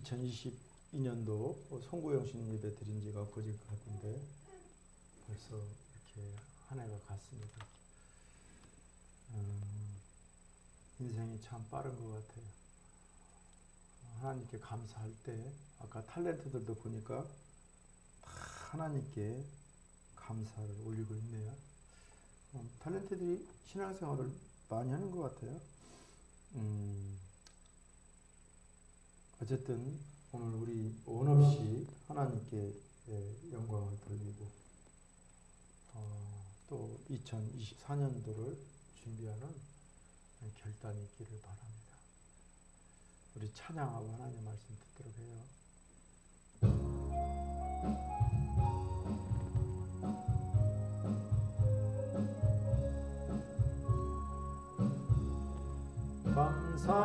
2022년도 송구영신 예배 드린 지가 거짓 같은데 벌써 이렇게 한 해가 갔습니다. 인생이 참 빠른 것 같아요. 하나님께 감사할 때 아까 탤런트들도 보니까 다 하나님께 감사를 올리고 있네요. 탤런트들이 신앙생활을 많이 하는 것 같아요. 어쨌든 오늘 우리 원 없이 하나님께 영광을 돌리고 또 2024년도를 준비하는 결단이 있기를 바랍니다. 우리 찬양하고 하나님 말씀 듣도록 해요.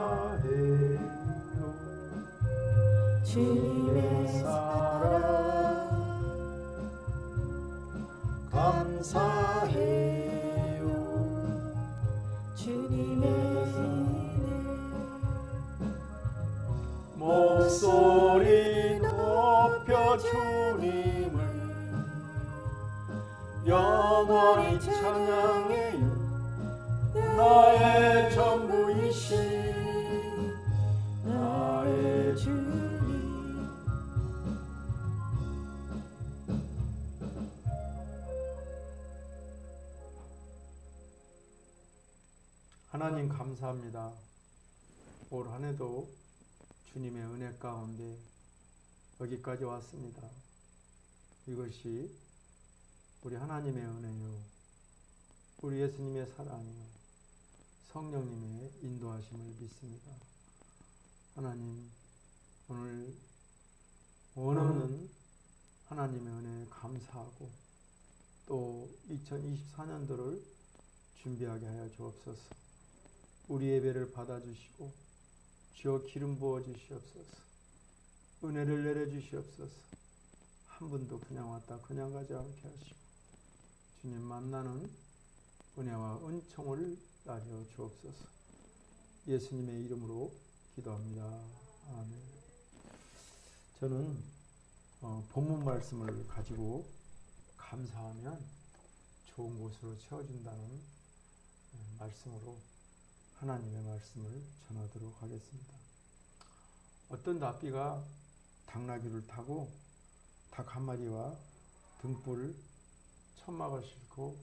감사해요 주님의 사랑 감사해요 주님의 은혜 목소리 높여 주님을 영원히 찬양해요 나의 전부이신 나의 주님 하나님 감사합니다. 올 한 해도 주님의 은혜 가운데 여기까지 왔습니다. 이것이 우리 하나님의 은혜요 우리 예수님의 사랑이요 성령님의 인도하심을 믿습니다. 하나님 오늘 원없는 하나님의 은혜에 감사하고 또 2024년도를 준비하게 하여 주옵소서. 우리 예배를 받아주시고 주여 기름 부어 주시옵소서. 은혜를 내려주시옵소서. 한 분도 그냥 왔다 그냥 가지 않게 하시고 주님 만나는 은혜와 은총을 나려 주옵소서. 예수님의 이름으로 기도합니다. 아멘. 저는 본문 말씀을 가지고 감사하면 좋은 곳으로 채워준다는 말씀으로 하나님의 말씀을 전하도록 하겠습니다. 어떤 랍비가 당나귀를 타고 닭 한 마리와 등불 천막을 싣고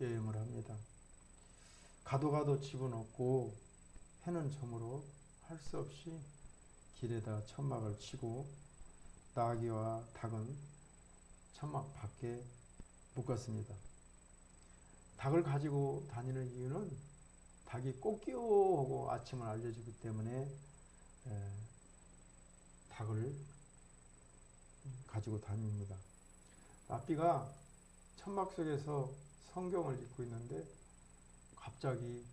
여행을 합니다. 가도 집어넣고 해는 저물어 할 수 없이 길에다 천막을 치고 나귀와 닭은 천막 밖에 묶었습니다. 닭을 가지고 다니는 이유는 닭이 꼭기오 하고 아침을 알려주기 때문에 닭을 가지고 다닙니다. 랍비가 천막 속에서 성경을 읽고 있는데 갑자기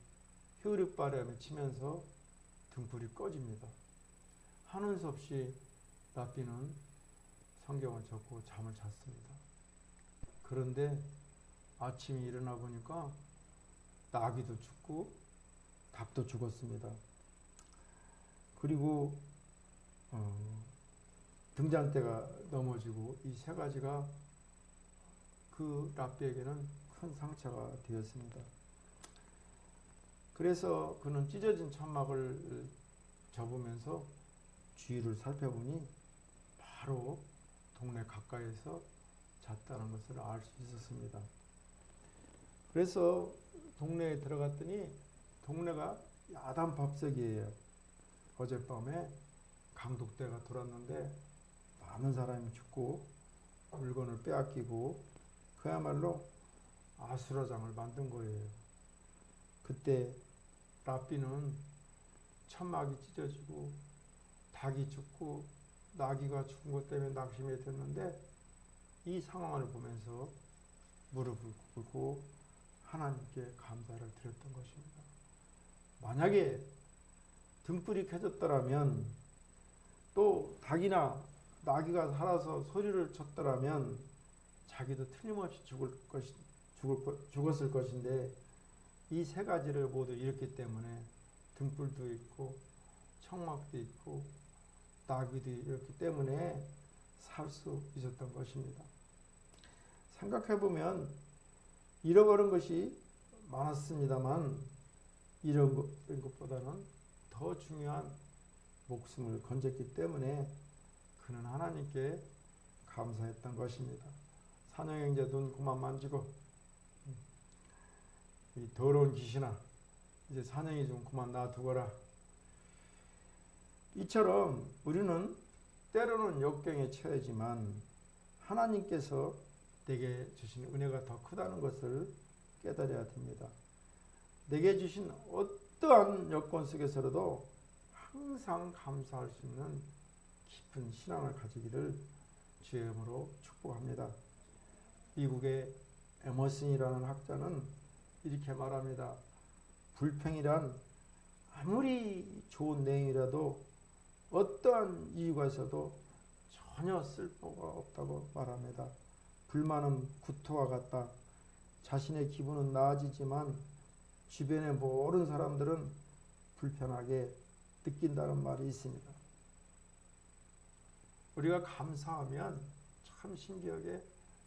흐릿바람이 치면서 등불이 꺼집니다. 하는 수 없이 랍비는 성경을 접고 잠을 잤습니다. 그런데 아침에 일어나 보니까 나귀도 죽고 닭도 죽었습니다. 그리고 등잔대가 넘어지고 이 세 가지가 그 랍비에게는 큰 상처가 되었습니다. 그래서 그는 찢어진 천막을 접으면서 주위를 살펴보니 바로 동네 가까이에서 잤다는 것을 알 수 있었습니다. 그래서 동네에 들어갔더니 동네가 야단 밥석이에요. 어젯밤에 강독대가 돌았는데 많은 사람이 죽고 물건을 빼앗기고 그야말로 아수라장을 만든 거예요. 그때 랍비는 천막이 찢어지고 닭이 죽고 나귀가 죽은 것 때문에 낙심이 됐는데 이 상황을 보면서 무릎을 꿇고 하나님께 감사를 드렸던 것입니다. 만약에 등불이 켜졌더라면 또 닭이나 나귀가 살아서 소리를 쳤더라면 자기도 틀림없이 죽었을 것인데 이 세 가지를 모두 잃었기 때문에 등불도 있고 청막도 있고 다윗이었기 때문에 살 수 있었던 것입니다. 생각해보면 잃어버린 것이 많았습니다만 잃어버린 것보다는 더 중요한 목숨을 건졌기 때문에 그는 하나님께 감사했던 것입니다. 사냥형제 눈 그만 만지고 이 더러운 귀신아 이제 사냥이 좀 그만 놔두거라. 이처럼 우리는 때로는 역경에 처하지만 하나님께서 내게 주신 은혜가 더 크다는 것을 깨달아야 됩니다. 내게 주신 어떠한 여건 속에서라도 항상 감사할 수 있는 깊은 신앙을 가지기를 주의 이름으로 축복합니다. 미국의 에머슨이라는 학자는 이렇게 말합니다. 불평이란 아무리 좋은 내용이라도 어떠한 이유가 있어도 전혀 쓸모가 없다고 말합니다. 불만은 구토와 같다. 자신의 기분은 나아지지만 주변의 모든 사람들은 불편하게 느낀다는 말이 있습니다. 우리가 감사하면 참 신기하게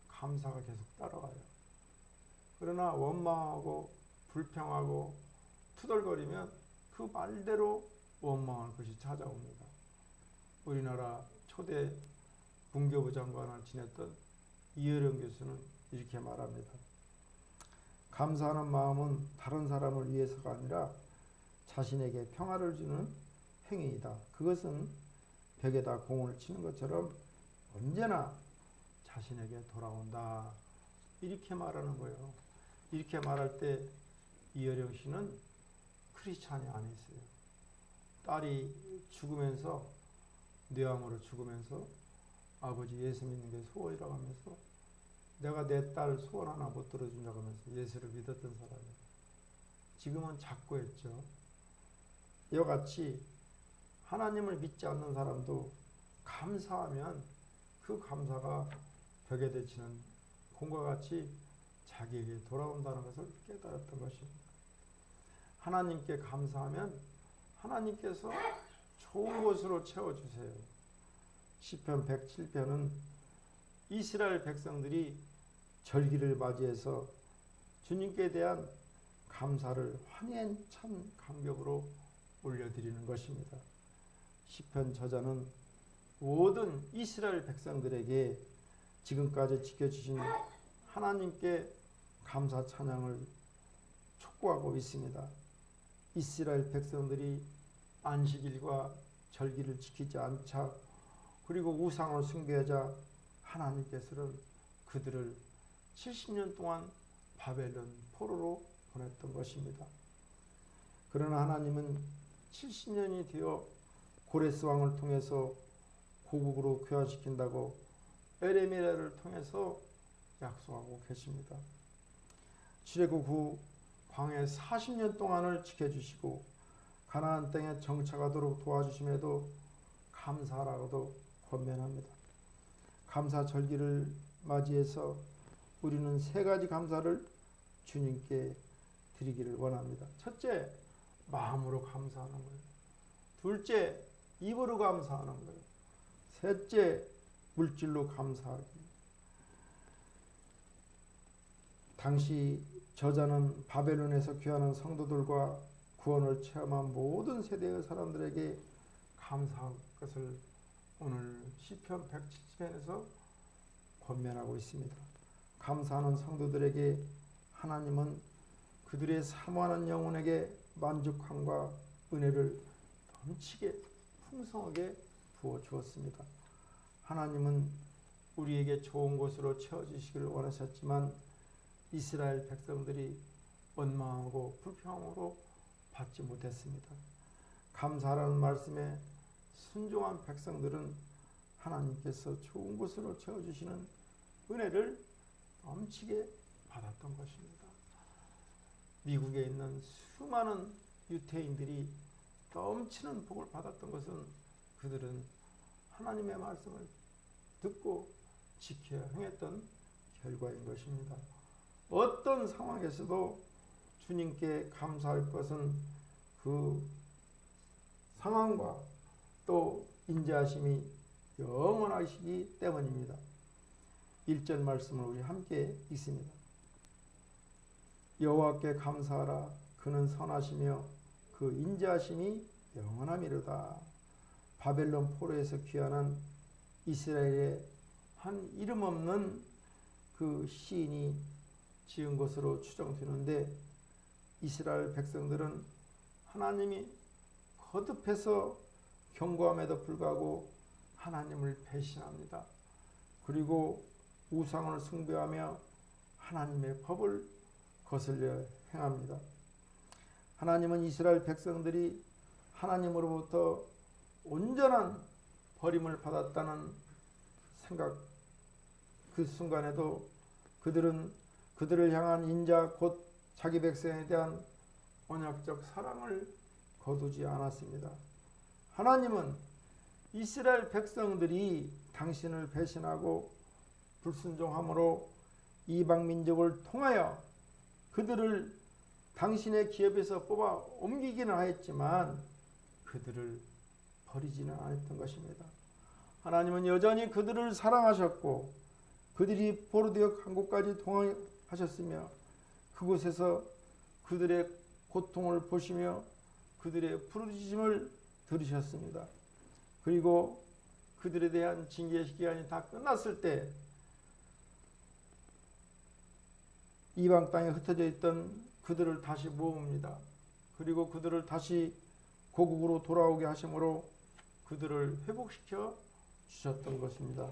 감사가 계속 따라와요. 그러나 원망하고 불평하고 투덜거리면 그 말대로 원망할 것이 찾아옵니다. 우리나라 초대 문교부 장관을 지냈던 이혜령 교수는 이렇게 말합니다. 감사하는 마음은 다른 사람을 위해서가 아니라 자신에게 평화를 주는 행위이다. 그것은 벽에다 공을 치는 것처럼 언제나 자신에게 돌아온다. 이렇게 말하는 거예요. 이렇게 말할 때 이혜령 씨는 크리스찬이 아니었어요. 딸이 죽으면서 뇌암으로 죽으면서 아버지 예수 믿는 게 소원이라고 하면서 내가 내 딸 소원 하나 못 들어준다고 하면서 예수를 믿었던 사람이에요. 지금은 작고했죠. 이와 같이 하나님을 믿지 않는 사람도 감사하면 그 감사가 벽에 대치는 공과 같이 자기에게 돌아온다는 것을 깨달았던 것입니다. 하나님께 감사하면 하나님께서 좋은 곳으로 채워주세요. 시편 107편은 이스라엘 백성들이 절기를 맞이해서 주님께 대한 감사를 환희찬 감격으로 올려드리는 것입니다. 시편 저자는 모든 이스라엘 백성들에게 지금까지 지켜주신 하나님께 감사 찬양을 촉구하고 있습니다. 이스라엘 백성들이 안식일과 절기를 지키지 않자 그리고 우상을 숭배하자 하나님께서는 그들을 70년 동안 바벨론 포로로 보냈던 것입니다. 그러나 하나님은 70년이 되어 고레스 왕을 통해서 고국으로 귀화시킨다고 에레미야를 통해서 약속하고 계십니다. 출애굽 후 광야 40년 동안을 지켜주시고 가나안 땅에 정착하도록 도와주심에도 감사하라고도 권면합니다. 감사 절기를 맞이해서 우리는 세 가지 감사를 주님께 드리기를 원합니다. 첫째, 마음으로 감사하는 거예요. 둘째, 입으로 감사하는 거예요. 셋째, 물질로 감사하기. 당시 저자는 바벨론에서 귀환한 성도들과 구원을 체험한 모든 세대의 사람들에게 감사할 것을 오늘 시편 170편에서 권면하고 있습니다. 감사하는 성도들에게 하나님은 그들의 사모하는 영혼에게 만족함과 은혜를 넘치게 풍성하게 부어 주었습니다. 하나님은 우리에게 좋은 곳으로 채워주시기를 원하셨지만 이스라엘 백성들이 원망하고 불평함으로 받지 못했습니다. 감사라는 말씀에 순종한 백성들은 하나님께서 좋은 곳으로 채워주시는 은혜를 넘치게 받았던 것입니다. 미국에 있는 수많은 유태인들이 넘치는 복을 받았던 것은 그들은 하나님의 말씀을 듣고 지켜 행했던 결과인 것입니다. 어떤 상황에서도 주님께 감사할 것은 그 상황과 또 인자하심이 영원하시기 때문입니다. 1절 말씀을 우리 함께 읽습니다. 여호와께 감사하라. 그는 선하시며 그 인자하심이 영원함이로다. 바벨론 포로에서 귀환한 이스라엘의 한 이름 없는 그 시인이 지은 것으로 추정되는데, 이스라엘 백성들은 하나님이 거듭해서 경고함에도 불구하고 하나님을 배신합니다. 그리고 우상을 숭배하며 하나님의 법을 거슬려 행합니다. 하나님은 이스라엘 백성들이 하나님으로부터 온전한 버림을 받았다는 생각, 그 순간에도 그들을 향한 인자 곧 자기 백성에 대한 언약적 사랑을 거두지 않았습니다. 하나님은 이스라엘 백성들이 당신을 배신하고 불순종함으로 이방 민족을 통하여 그들을 당신의 기업에서 뽑아 옮기기는 하였지만 그들을 버리지는 않았던 것입니다. 하나님은 여전히 그들을 사랑하셨고 그들이 포로되어 간 곳까지 동행하셨으며 그곳에서 그들의 고통을 보시며 그들의 부르짖음을 들으셨습니다. 그리고 그들에 대한 징계 기간이 다 끝났을 때 이방 땅에 흩어져 있던 그들을 다시 모읍니다. 그리고 그들을 다시 고국으로 돌아오게 하심으로 그들을 회복시켜 주셨던 것입니다.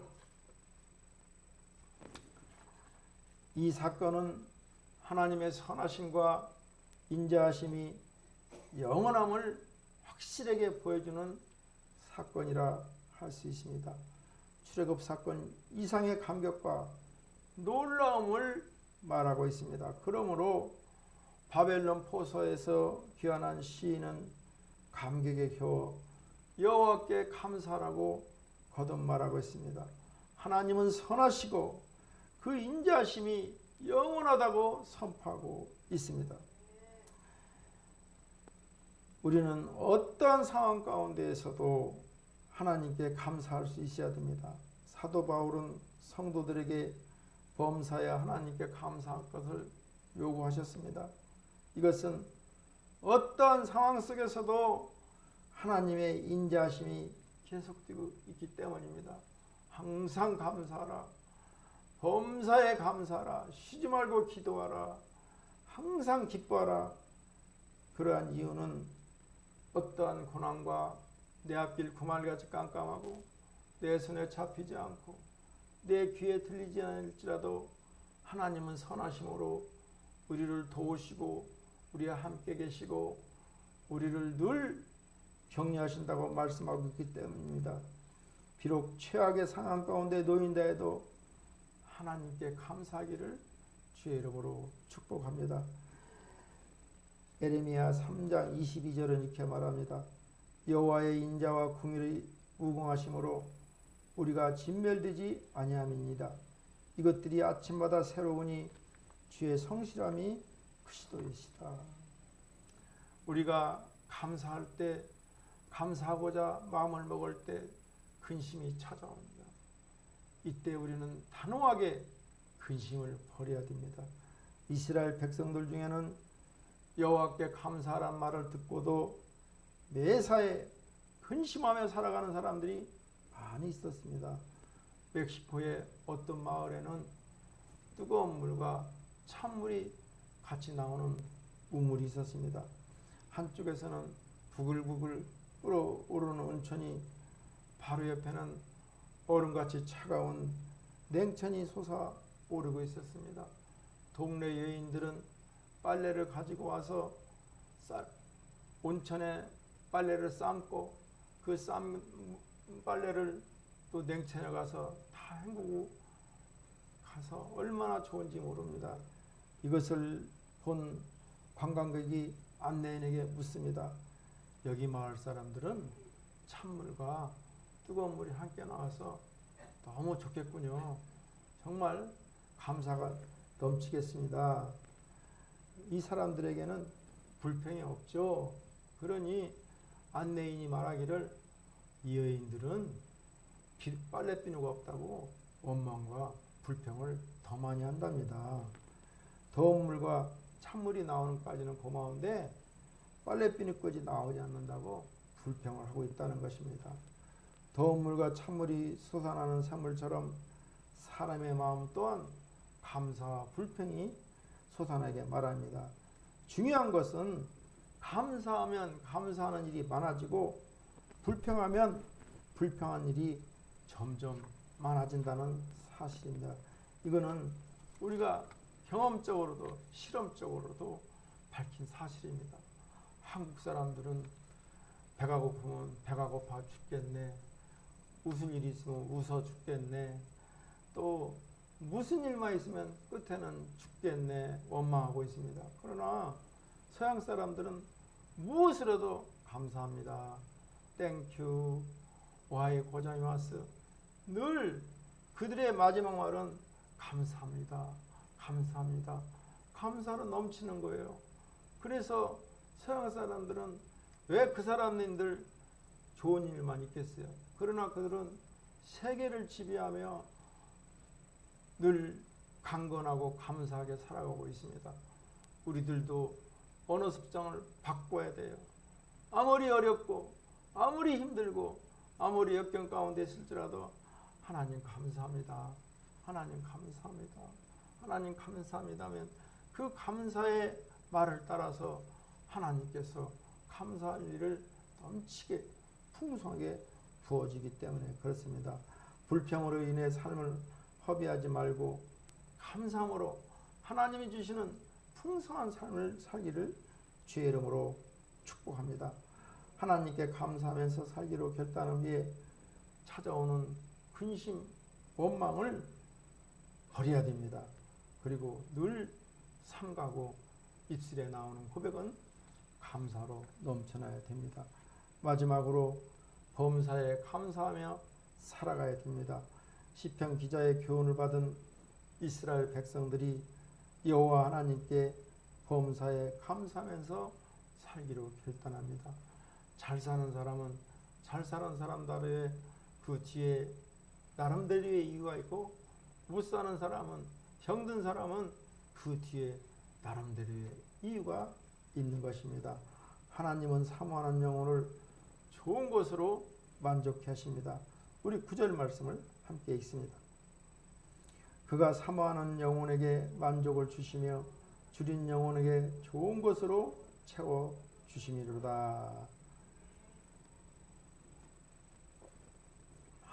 이 사건은 하나님의 선하심과 인자하심이 영원함을 확실하게 보여주는 사건이라 할 수 있습니다. 출애굽 사건 이상의 감격과 놀라움을 말하고 있습니다. 그러므로 바벨론 포로에서 귀환한 시인은 감격에 겨워 여호와께 감사하라고 거듭 말하고 있습니다. 하나님은 선하시고 그 인자하심이 영원하다고 선포하고 있습니다. 우리는 어떠한 상황 가운데에서도 하나님께 감사할 수 있어야 됩니다. 사도 바울은 성도들에게 범사에 하나님께 감사할 것을 요구하셨습니다. 이것은 어떠한 상황 속에서도 하나님의 인자하심이 계속되고 있기 때문입니다. 항상 감사하라. 범사에 감사하라. 쉬지 말고 기도하라. 항상 기뻐하라. 그러한 이유는 어떠한 고난과 내 앞길 구말같이 깜깜하고 내 손에 잡히지 않고 내 귀에 들리지 않을지라도 하나님은 선하심으로 우리를 도우시고 우리와 함께 계시고 우리를 늘 격려하신다고 말씀하고 있기 때문입니다. 비록 최악의 상황 가운데 놓인다 해도 하나님께 감사하기를 주의 이름으로 축복합니다. 에레미야 3장 22절은 이렇게 말합니다. 여호와의 인자와 궁일이 무궁하심으로 우리가 진멸되지 아니함이니이다. 이것들이 아침마다 새로우니 주의 성실함이 크시도이시다. 우리가 감사할 때, 감사하고자 마음을 먹을 때 근심이 찾아옵니다. 이때 우리는 단호하게 근심을 버려야 됩니다. 이스라엘 백성들 중에는 여호와께 감사하란 말을 듣고도 매사에 근심하며 살아가는 사람들이 많이 있었습니다. 멕시코의 어떤 마을에는 뜨거운 물과 찬물이 같이 나오는 우물이 있었습니다. 한쪽에서는 부글부글 끓어오르는 온천이, 바로 옆에는 얼음같이 차가운 냉천이 솟아오르고 있었습니다. 동네 여인들은 빨래를 가지고 와서 온천에 빨래를 삶고 그 삶 빨래를 또 냉천에 가서 다 헹구고 가서 얼마나 좋은지 모릅니다. 이것을 본 관광객이 안내인에게 묻습니다. 여기 마을 사람들은 찬물과 뜨거운 물이 함께 나와서 너무 좋겠군요. 정말 감사가 넘치겠습니다. 이 사람들에게는 불평이 없죠. 그러니 안내인이 말하기를 이 여인들은 빨래비누가 없다고 원망과 불평을 더 많이 한답니다. 더운 물과 찬물이 나오는 까지는 고마운데 빨래비누까지 나오지 않는다고 불평을 하고 있다는 것입니다. 더운 물과 찬물이 솟아나는 샘물처럼 사람의 마음 또한 감사와 불평이 솟아나게 말합니다. 중요한 것은 감사하면 감사하는 일이 많아지고 불평하면 불평한 일이 점점 많아진다는 사실입니다. 이거는 우리가 경험적으로도 실험적으로도 밝힌 사실입니다. 한국 사람들은 배가 고프면 배가 고파 죽겠네. 웃을 일이 있으면 웃어 죽겠네. 또 무슨 일만 있으면 끝에는 죽겠네 원망하고 있습니다. 그러나 서양 사람들은 무엇이라도 감사합니다. 땡큐, 와이 고자이마스. 늘 그들의 마지막 말은 감사합니다. 감사합니다. 감사로 넘치는 거예요. 그래서 서양 사람들은 왜 그 사람들 좋은 일만 있겠어요? 그러나 그들은 세계를 지배하며 늘 강건하고 감사하게 살아가고 있습니다. 우리들도 언어 습성을 바꿔야 돼요. 아무리 어렵고 아무리 힘들고 아무리 역경 가운데 있을지라도 하나님 감사합니다. 하나님 감사합니다. 하나님 감사합니다 하면 그 감사의 말을 따라서 하나님께서 감사할 일을 넘치게 풍성하게 부어지기 때문에 그렇습니다. 불평으로 인해 삶을 허비하지 말고 감사함으로 하나님이 주시는 풍성한 삶을 살기를 주의 이름으로 축복합니다. 하나님께 감사하면서 살기로 결단한 후에 찾아오는 근심, 원망을 버려야 됩니다. 그리고 늘 삼가고 입술에 나오는 고백은 감사로 넘쳐나야 됩니다. 마지막으로 범사에 감사하며 살아가야 됩니다. 시편 기자의 교훈을 받은 이스라엘 백성들이 여호와 하나님께 범사에 감사하면서 살기로 결단합니다. 잘 사는 사람은 잘 사는 사람들의 그 뒤에 나름대로의 이유가 있고 못 사는 사람은 병든 사람은 그 뒤에 나름대로의 이유가 있는 것입니다. 하나님은 사모하는 영혼을 좋은 것으로 만족해 하십니다. 우리 9절 말씀을 함께 읽습니다. 그가 사모하는 영혼에게 만족을 주시며 줄인 영혼에게 좋은 것으로 채워 주심이로다.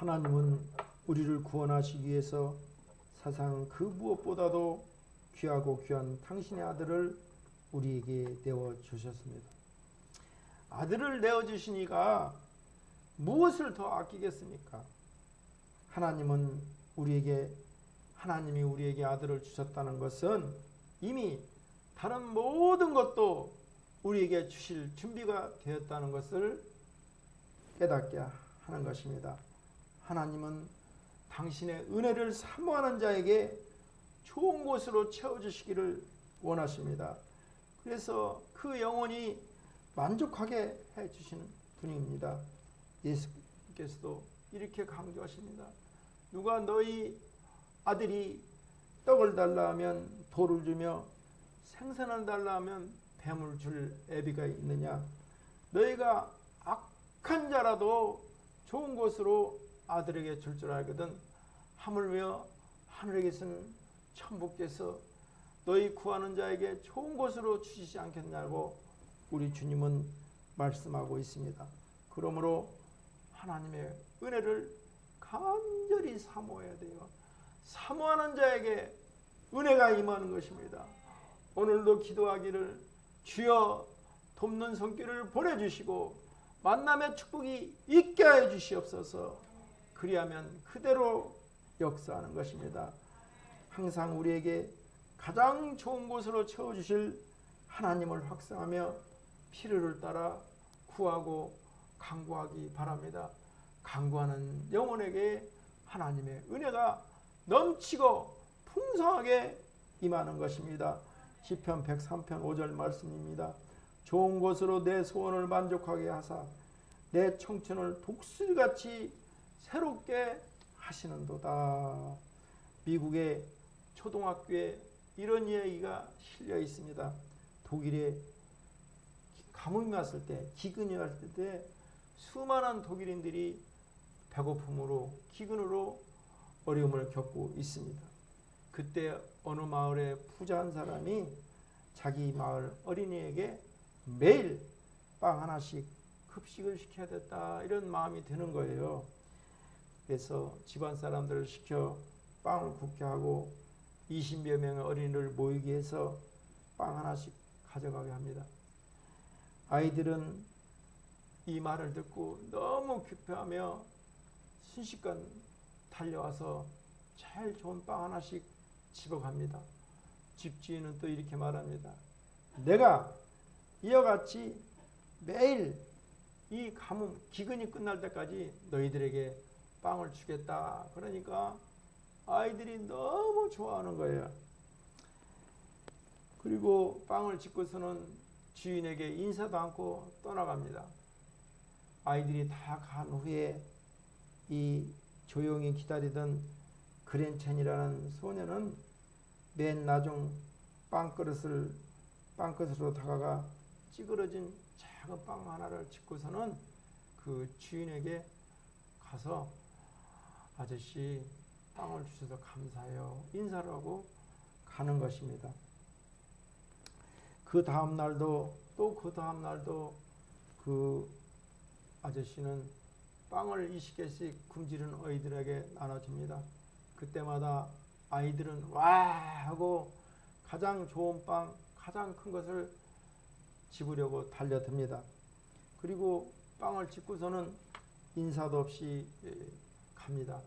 하나님은 우리를 구원하시기 위해서 사상 그 무엇보다도 귀하고 귀한 당신의 아들을 우리에게 내어주셨습니다. 아들을 내어주시니까 무엇을 더 아끼겠습니까? 하나님이 우리에게 아들을 주셨다는 것은 이미 다른 모든 것도 우리에게 주실 준비가 되었다는 것을 깨닫게 하는 것입니다. 하나님은 당신의 은혜를 사모하는 자에게 좋은 곳으로 채워주시기를 원하십니다. 그래서 그 영혼이 만족하게 해주시는 분입니다. 예수께서도 이렇게 강조하십니다. 누가 너희 아들이 떡을 달라 하면 돌을 주며 생선을 달라 하면 뱀을 줄 애비가 있느냐? 너희가 악한 자라도 좋은 곳으로 아들에게 줄 줄 알거든 하물며 하늘에 계신 천부께서 너희 구하는 자에게 좋은 곳으로 주시지 않겠냐고 우리 주님은 말씀하고 있습니다. 그러므로 하나님의 은혜를 간절히 사모해야 돼요. 사모하는 자에게 은혜가 임하는 것입니다. 오늘도 기도하기를 주여 돕는 손길을 보내주시고 만남의 축복이 있게 하여 주시옵소서. 그리하면 그대로 역사하는 것입니다. 항상 우리에게 가장 좋은 곳으로 채워주실 하나님을 확상하며 필요를 따라 구하고 간구하기 바랍니다. 간구하는 영혼에게 하나님의 은혜가 넘치고 풍성하게 임하는 것입니다. 시편 103편 5절 말씀입니다. 좋은 곳으로 내 소원을 만족하게 하사 내 청춘을 독수리같이 새롭게 하시는도다. 미국의 초등학교에 이런 이야기가 실려 있습니다. 독일에 가뭄이 왔을 때, 기근이 왔을 때 수많은 독일인들이 배고픔으로, 기근으로 어려움을 겪고 있습니다. 그때 어느 마을의 부자 한 사람이 자기 마을 어린이에게 매일 빵 하나씩 급식을 시켜야 됐다, 이런 마음이 드는 거예요. 그래서 집안 사람들을 시켜 빵을 굽게 하고 20여 명의 어린이를 모이게 해서 빵 하나씩 가져가게 합니다. 아이들은 이 말을 듣고 너무 기뻐하며 순식간 달려와서 제일 좋은 빵 하나씩 집어갑니다. 집주인은 또 이렇게 말합니다. 내가 이와 같이 매일 이 가뭄, 기근이 끝날 때까지 너희들에게 빵을 주겠다. 그러니까 아이들이 너무 좋아하는 거예요. 그리고 빵을 집고서는 주인에게 인사도 않고 떠나갑니다. 아이들이 다 간 후에 이 조용히 기다리던 그렌첸이라는 소녀는 맨 나중 빵그릇으로 다가가 찌그러진 작은 빵 하나를 집고서는 그 주인에게 가서 아저씨 빵을 주셔서 감사해요, 인사를 하고 가는 것입니다. 그 다음 날도 또 그 다음 날도 그 아저씨는 빵을 20개씩 굶주린 아이들에게 나눠줍니다. 그때마다 아이들은 와 하고 가장 좋은 빵, 가장 큰 것을 집으려고 달려듭니다. 그리고 빵을 집고서는 인사도 없이 갑니다.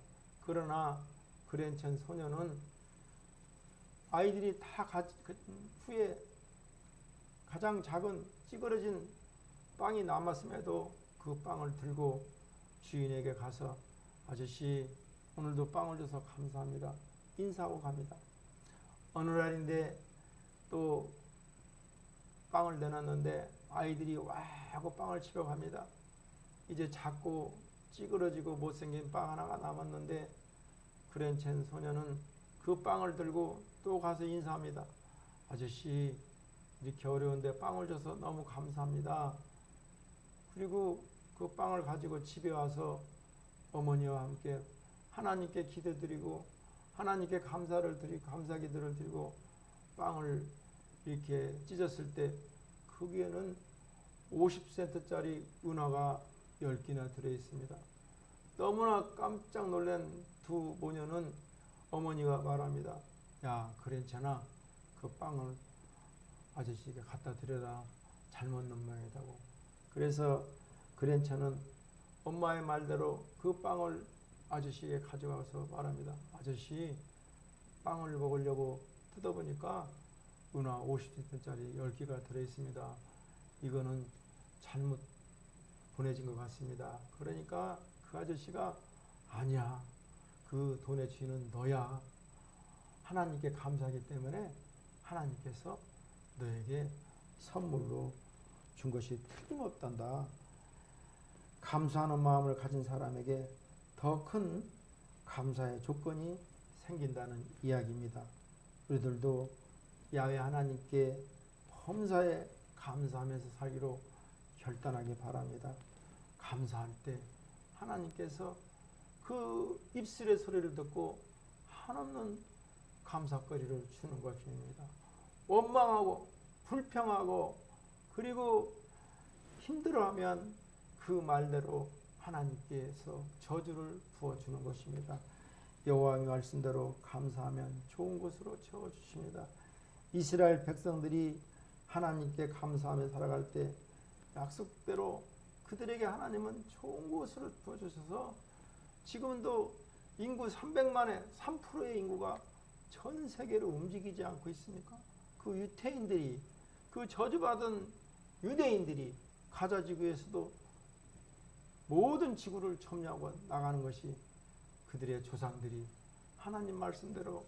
그러나 그렌첸 소녀는 아이들이 다 후에 가장 작은 찌그러진 빵이 남았음에도 그 빵을 들고 주인에게 가서 아저씨 오늘도 빵을 줘서 감사합니다, 인사하고 갑니다. 어느 날인데 또 빵을 내놨는데 아이들이 와 하고 빵을 집어갑니다. 이제 작고 찌그러지고 못생긴 빵 하나가 남았는데 그렌첸 소녀는 그 빵을 들고 또 가서 인사합니다. 아저씨 이렇게 어려운데 빵을 줘서 너무 감사합니다. 그리고 그 빵을 가지고 집에 와서 어머니와 함께 하나님께 기도드리고 하나님께 감사기도를 드리고 빵을 이렇게 찢었을 때 거기에는 50센트짜리 은화가 10개나 들어있습니다. 너무나 깜짝 놀란 두 모녀는 어머니가 말합니다. 야, 그랬잖아. 그 빵을 아저씨에게 갖다 드려라. 잘못 넣은 모양이다고. 그래서 그렌차는 엄마의 말대로 그 빵을 아저씨에게 가져가서 말합니다. 아저씨, 빵을 먹으려고 뜯어보니까 은화 50센트짜리 10개가 들어있습니다. 이거는 잘못 보내진 것 같습니다. 그러니까 그 아저씨가 아니야. 그 돈의 주인은 너야. 하나님께 감사하기 때문에 하나님께서 너에게 선물로 준 것이 틀림없단다. 감사하는 마음을 가진 사람에게 더 큰 감사의 조건이 생긴다는 이야기입니다. 우리들도 야훼 하나님께 범사에 감사하면서 살기로 결단하기 바랍니다. 감사할 때 하나님께서 그 입술의 소리를 듣고 한없는 감사거리를 주는 것입니다. 원망하고 불평하고 그리고 힘들어하면 그 말대로 하나님께서 저주를 부어주는 것입니다. 여호와의 말씀대로 감사하면 좋은 곳으로 채워주십니다. 이스라엘 백성들이 하나님께 감사하며 살아갈 때 약속대로 그들에게 하나님은 좋은 곳을 부어주셔서 지금도 인구 300만의 3%의 인구가 전 세계로 움직이지 않고 있습니까? 그 유태인들이, 그 저주받은 유대인들이 가자 지구에서도 모든 지구를 점령하고 나가는 것이 그들의 조상들이 하나님 말씀대로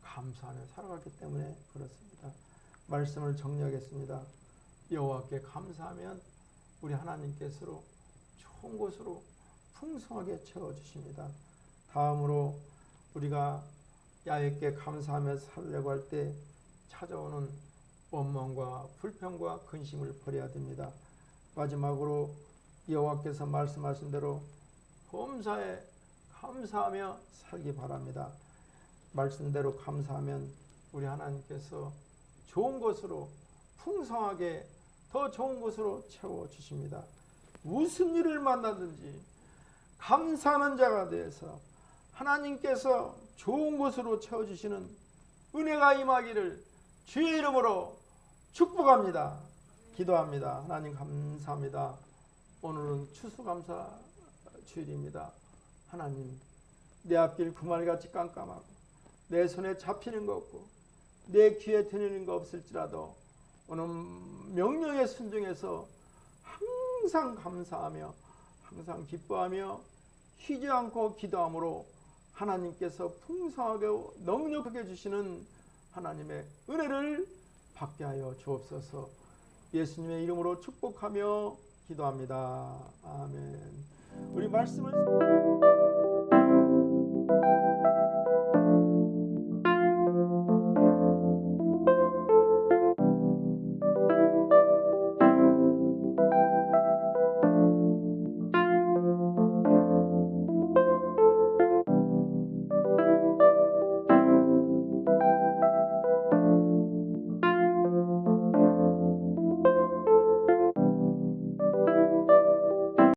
감사하며 살아갔기 때문에 그렇습니다. 말씀을 정리하겠습니다. 여호와께 감사하면 우리 하나님께서로 좋은 것으로 풍성하게 채워주십니다. 다음으로 우리가 야외께 감사하며 살려고 할 때 찾아오는 원망과 불평과 근심을 버려야 됩니다. 마지막으로 여호와께서 말씀하신 대로 범사에 감사하며 살기 바랍니다. 말씀대로 감사하면 우리 하나님께서 좋은 것으로 풍성하게 더 좋은 것으로 채워주십니다. 무슨 일을 만나든지 감사하는 자가 되어서 하나님께서 좋은 것으로 채워주시는 은혜가 임하기를 주의 이름으로 축복합니다. 기도합니다. 하나님 감사합니다. 오늘은 추수감사 주일입니다. 하나님, 내 앞길 구말같이 깜깜하고 내 손에 잡히는 거 없고 내 귀에 들리는 거 없을지라도 오늘 명령에 순종해서 항상 감사하며 항상 기뻐하며 쉬지 않고 기도함으로 하나님께서 풍성하게 넉넉하게 주시는 하나님의 은혜를 받게 하여 주옵소서. 예수님의 이름으로 축복하며 기도합니다. 아멘. 우리 말씀을